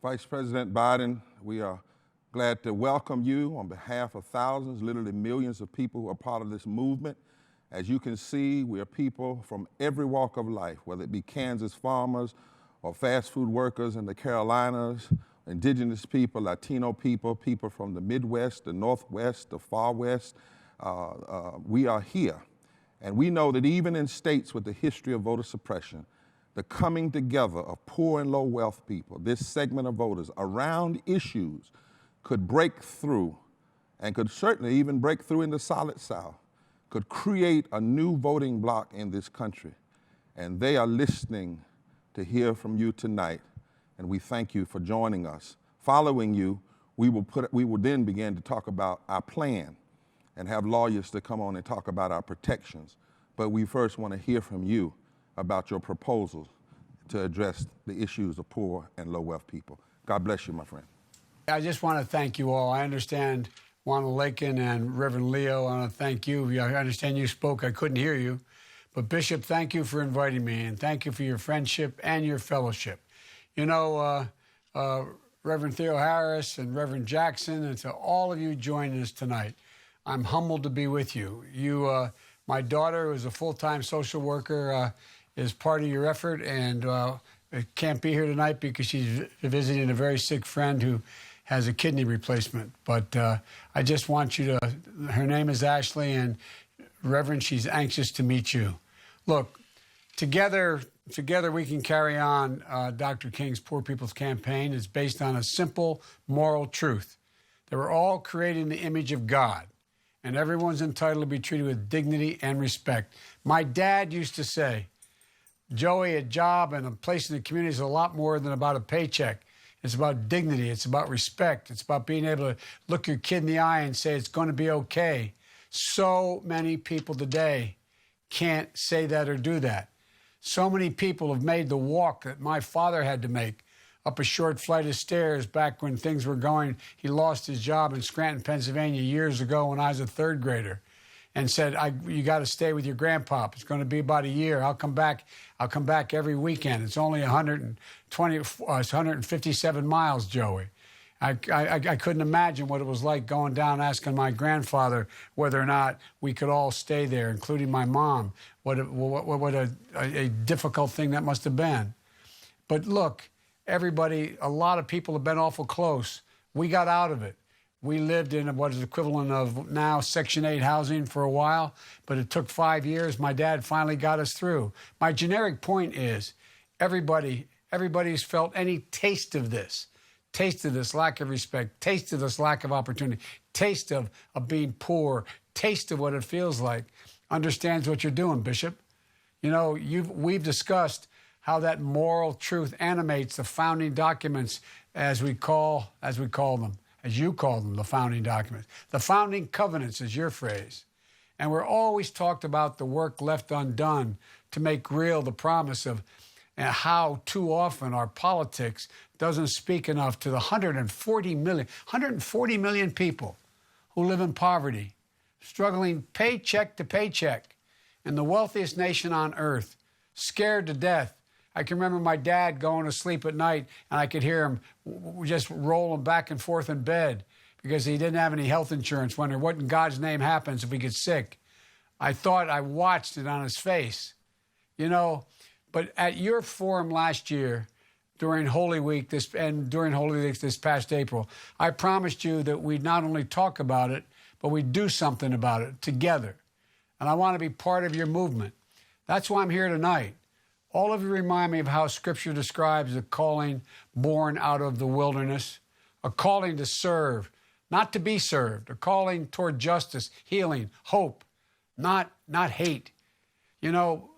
Vice President Biden, we are glad to welcome you on behalf of thousands, literally millions of people who are part of this movement. As you can see, we are people from every walk of life, whether it be Kansas farmers or fast food workers in the Carolinas, indigenous people, Latino people, people from the Midwest, the Northwest, the Far West. We are here. And we know that even in states with the history of voter suppression, the coming together of poor and low wealth people, this segment of voters around issues could break through and could certainly even break through in the solid South, could create a new voting bloc in this country. And they are listening to hear from you tonight, and we thank you for joining us. Following you, we will then begin to talk about our plan and have lawyers to come on and talk about our protections. But we first want to hear from you about your proposals to address the issues of poor and low wealth people. God bless you, my friend. I just want to thank you all. I understand Wanda Lakin and Reverend Leo. I want to thank you. I understand you spoke. I couldn't hear you. But Bishop, thank you for inviting me, and thank you for your friendship and your fellowship. You know, Reverend Theo Harris and Reverend Jackson, and to all of you joining us tonight, I'm humbled to be with you. My daughter, who is a full-time social worker, is part of your effort, and can't be here tonight because she's visiting a very sick friend who has a kidney replacement. But I just want you to, her name is Ashley, and Reverend, she's anxious to meet you. Look, together we can carry on Dr. King's Poor People's Campaign. It's based on a simple moral truth that we're all created in the image of God, and everyone's entitled to be treated with dignity and respect. My dad used to say, Joey, a job and a place in the community is a lot more than about a paycheck. It's about dignity. It's about respect. It's about being able to look your kid in the eye and say it's going to be okay. So many people today can't say that or do that. So many people have made the walk that my father had to make up a short flight of stairs back when things were going. He lost his job in Scranton, Pennsylvania years ago when I was a third grader, and said, you got to stay with your grandpop. It's going to be about a year. I'll come back every weekend. It's only 157 miles, Joey. I couldn't imagine what it was like going down asking my grandfather whether or not we could all stay there, including my mom. What a difficult thing that must have been. But look, everybody, a lot of people have been awful close. We got out of it. We lived in what is equivalent of now Section 8 housing for a while, but it took 5 years. My dad finally got us through. My generic point is everybody's felt any taste of this lack of respect, taste of this lack of opportunity, taste of being poor, taste of what it feels like, understands what you're doing, Bishop. You know, we've discussed how that moral truth animates the founding documents as you call them, the founding documents. The founding covenants is your phrase. And we're always talked about the work left undone to make real the promise of how too often our politics doesn't speak enough to the 140 million people who live in poverty, struggling paycheck to paycheck in the wealthiest nation on earth, scared to death. I can remember my dad going to sleep at night, and I could hear him just rolling back and forth in bed because he didn't have any health insurance, wondering what in God's name happens if he gets sick. I watched it on his face, you know. But at your forum last year, during Holy Week this past April, I promised you that we'd not only talk about it, but we'd do something about it together. And I want to be part of your movement. That's why I'm here tonight. All of you remind me of how Scripture describes the calling born out of the wilderness, a calling to serve, not to be served, a calling toward justice, healing, hope, not hate. You know,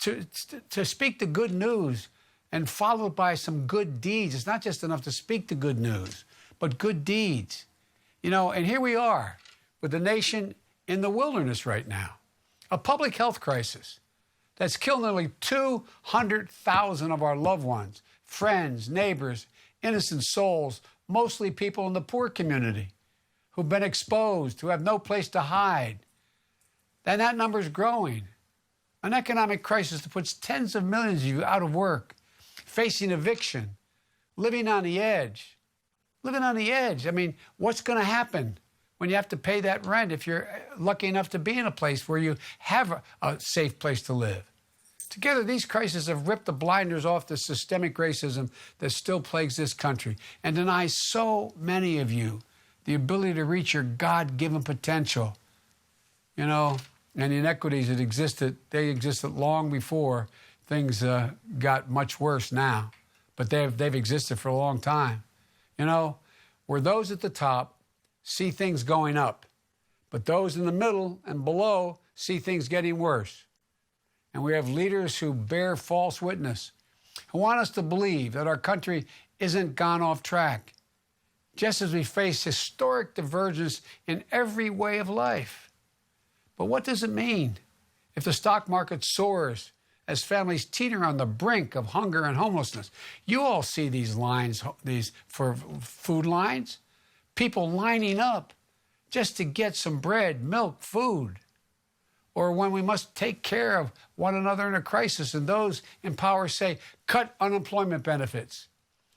to speak the good news and followed by some good deeds. It's not just enough to speak the good news, but good deeds. You know, and here we are with the nation in the wilderness right now, a public health crisis that's killed nearly 200,000 of our loved ones, friends, neighbors, innocent souls, mostly people in the poor community who've been exposed, who have no place to hide. And that number's growing. An economic crisis that puts tens of millions of you out of work, facing eviction, living on the edge. Living on the edge. I mean, what's going to happen when you have to pay that rent if you're lucky enough to be in a place where you have a safe place to live? Together, these crises have ripped the blinders off the systemic racism that still plagues this country and denies so many of you the ability to reach your God-given potential. You know, and the inequities that existed, they existed long before things got much worse now. But they've existed for a long time. You know, where those at the top see things going up, but those in the middle and below see things getting worse. And we have leaders who bear false witness, who want us to believe that our country isn't gone off track, just as we face historic divergence in every way of life. But what does it mean if the stock market soars as families teeter on the brink of hunger and homelessness? You all see these lines, these for food lines, people lining up just to get some bread, milk, food. Or when we must take care of one another in a crisis, and those in power say, cut unemployment benefits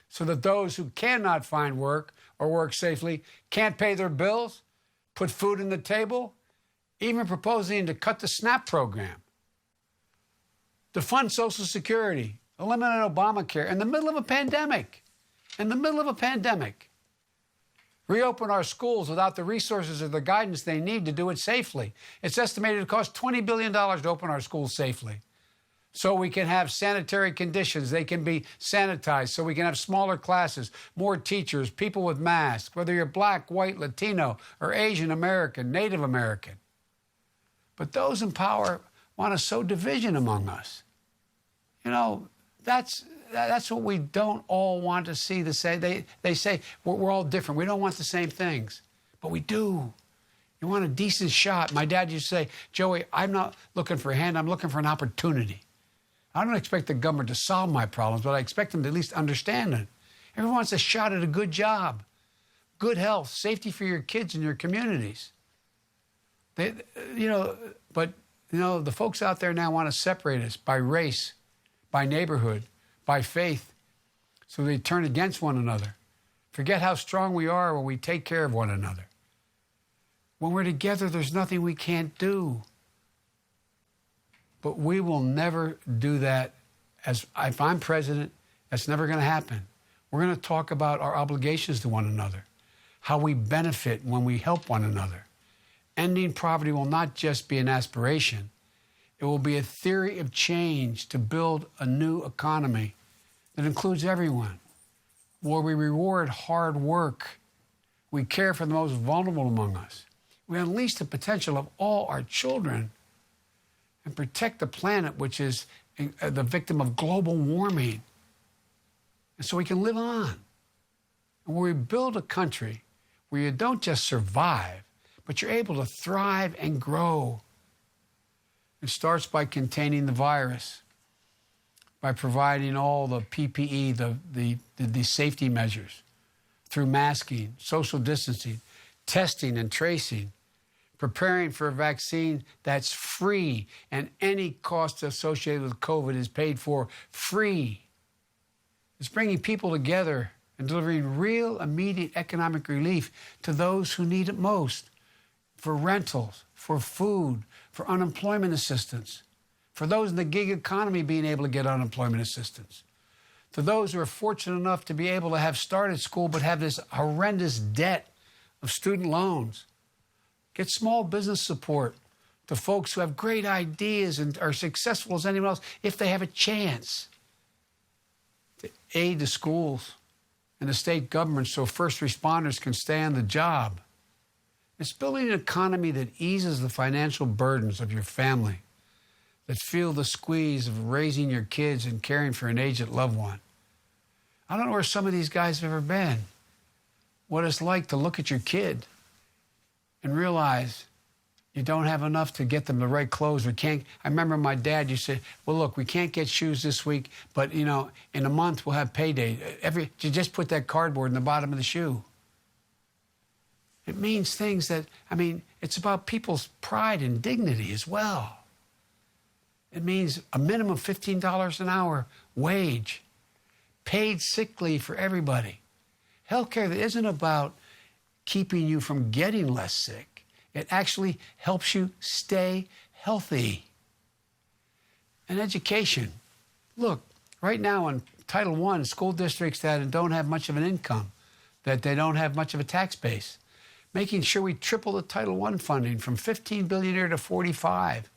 so that those who cannot find work or work safely can't pay their bills, put food on the table, even proposing to cut the SNAP program, defund Social Security, eliminate Obamacare in the middle of a pandemic, reopen our schools without the resources or the guidance they need to do it safely. It's estimated to cost $20 billion to open our schools safely. So we can have sanitary conditions, they can be sanitized, so we can have smaller classes, more teachers, people with masks, whether you're black, white, Latino, or Asian American, Native American. But those in power want to sow division among us. You know, that's what we don't all want to see. They say we're all different. We don't want the same things, but we do. You want a decent shot. My dad used to say, Joey, I'm not looking for a hand. I'm looking for an opportunity. I don't expect the government to solve my problems, but I expect them to at least understand it. Everyone wants a shot at a good job, good health, safety for your kids and your communities. The folks out there now want to separate us by race, by neighborhood, by faith, so they turn against one another. Forget how strong we are when we take care of one another. When we're together, there's nothing we can't do. But we will never do that. If I'm president, that's never going to happen. We're going to talk about our obligations to one another, how we benefit when we help one another. Ending poverty will not just be an aspiration. It will be a theory of change to build a new economy that includes everyone, where we reward hard work. We care for the most vulnerable among us. We unleash the potential of all our children and protect the planet, which is the victim of global warming. And so we can live on. And where we build a country where you don't just survive, but you're able to thrive and grow. It starts by containing the virus, by providing all the PPE, the safety measures, through masking, social distancing, testing and tracing, preparing for a vaccine that's free, and any cost associated with COVID is paid for free. It's bringing people together and delivering real immediate economic relief to those who need it most, for rentals, for food, for unemployment assistance, for those in the gig economy being able to get unemployment assistance, to those who are fortunate enough to be able to have started school but have this horrendous debt of student loans. Get small business support to folks who have great ideas and are successful as anyone else if they have a chance. To aid the schools and the state government so first responders can stay on the job. It's building an economy that eases the financial burdens of your family, that feel the squeeze of raising your kids and caring for an aged loved one. I don't know where some of these guys have ever been, what it's like to look at your kid and realize you don't have enough to get them the right clothes. I remember my dad used to say, well, look, we can't get shoes this week, but, in a month we'll have payday. You just put that cardboard in the bottom of the shoe. It means things it's about people's pride and dignity as well. It means a minimum $15 an hour wage. paid sick leave for everybody. Healthcare isn't about keeping you from getting less sick. It actually helps you stay healthy. And education. Look, right now in Title I, school districts that don't have much of an income, that they don't have much of a tax base, making sure we triple the Title I funding from $15 billion a year to 45.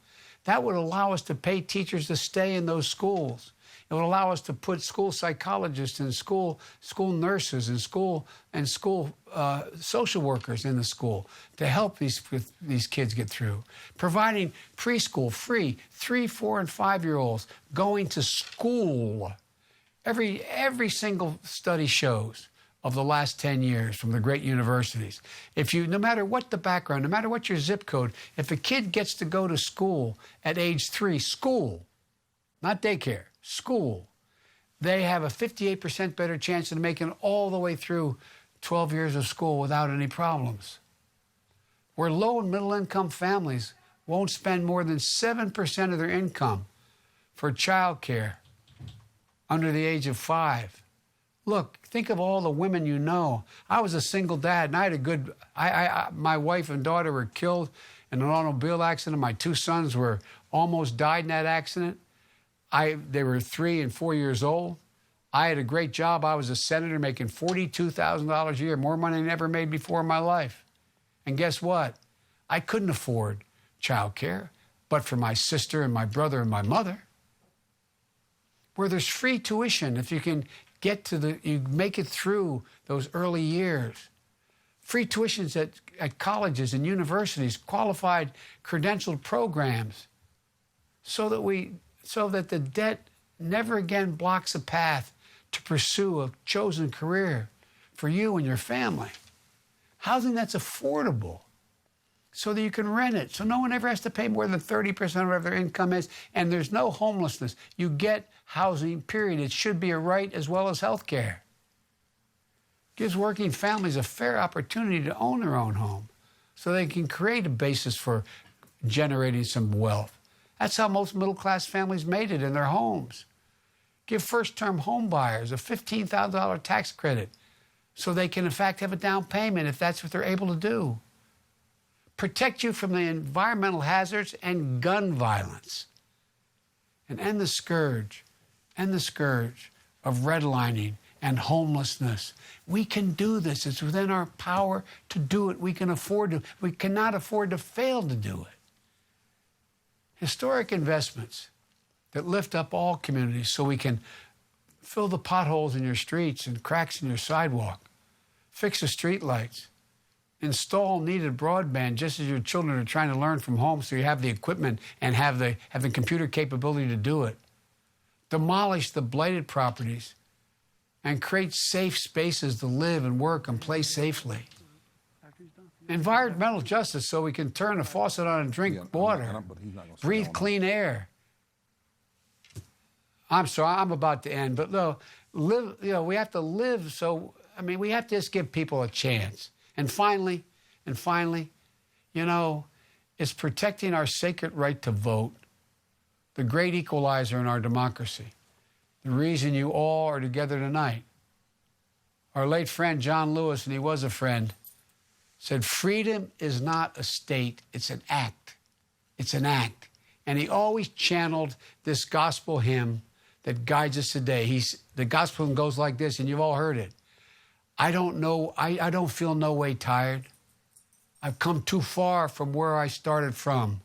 That would allow us to pay teachers to stay in those schools. It would allow us to put school psychologists and school nurses and school social workers in the school to help these kids get through. Providing preschool free, 3, 4, and 5-year-olds going to school. Every single study shows of the last 10 years from the great universities. No matter what the background, no matter what your zip code, if a kid gets to go to school at age 3, school, not daycare, school, they have a 58% better chance of making it all the way through 12 years of school without any problems. Where low and middle income families won't spend more than 7% of their income for child care under the age of 5. Look, think of all the women you know. I was a single dad, and I had my wife and daughter were killed in an automobile accident. My 2 sons almost died in that accident. They were 3 and 4 years old. I had a great job. I was a senator making $42,000 a year, more money than I ever made before in my life. And guess what? I couldn't afford child care, but for my sister and my brother and my mother. Where there's free tuition, if you can you make it through those early years. Free tuitions at colleges and universities, qualified credentialed programs, so that the debt never again blocks a path to pursue a chosen career for you and your family. Housing that's affordable so that you can rent it, so no one ever has to pay more than 30% of whatever their income is, and there's no homelessness. You get housing, period. It should be a right as well as health care. Gives working families a fair opportunity to own their own home so they can create a basis for generating some wealth. That's how most middle-class families made it in their homes. Give first-term home buyers a $15,000 tax credit so they can, in fact, have a down payment if that's what they're able to do. Protect you from the environmental hazards and gun violence. And end the scourge of redlining and homelessness. We can do this. It's within our power to do it. We cannot afford to fail to do it. Historic investments that lift up all communities so we can fill the potholes in your streets and cracks in your sidewalk, fix the street lights, install needed broadband just as your children are trying to learn from home so you have the equipment and have the computer capability to do it. Demolish the blighted properties and create safe spaces to live and work and play safely. Environmental justice so we can turn a faucet on and drink water, breathe clean air. I'm sorry, I'm about to end, but no, we have to live we have to just give people a chance. And finally, it's protecting our sacred right to vote, the great equalizer in our democracy, the reason you all are together tonight. Our late friend John Lewis, and he was a friend, said freedom is not a state, it's an act. It's an act. And he always channeled this gospel hymn that guides us today. The gospel hymn goes like this, and you've all heard it. I don't feel no way tired. I've come too far from where I started from.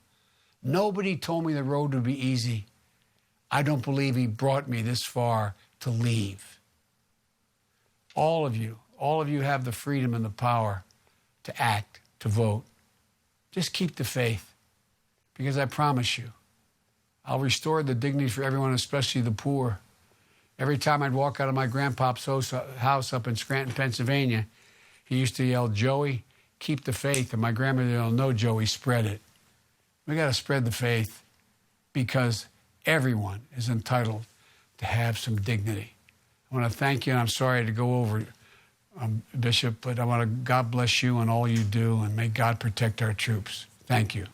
Nobody told me the road would be easy. I don't believe he brought me this far to leave. All of you have the freedom and the power to act, to vote. Just keep the faith, because I promise you, I'll restore the dignity for everyone, especially the poor. Every time I'd walk out of my grandpa's house up in Scranton, Pennsylvania, he used to yell, "Joey, keep the faith." And my grandmother yelled, "No, Joey, spread it." We got to spread the faith because everyone is entitled to have some dignity. I want to thank you, and I'm sorry to go over, Bishop, but God bless you and all you do, and may God protect our troops. Thank you.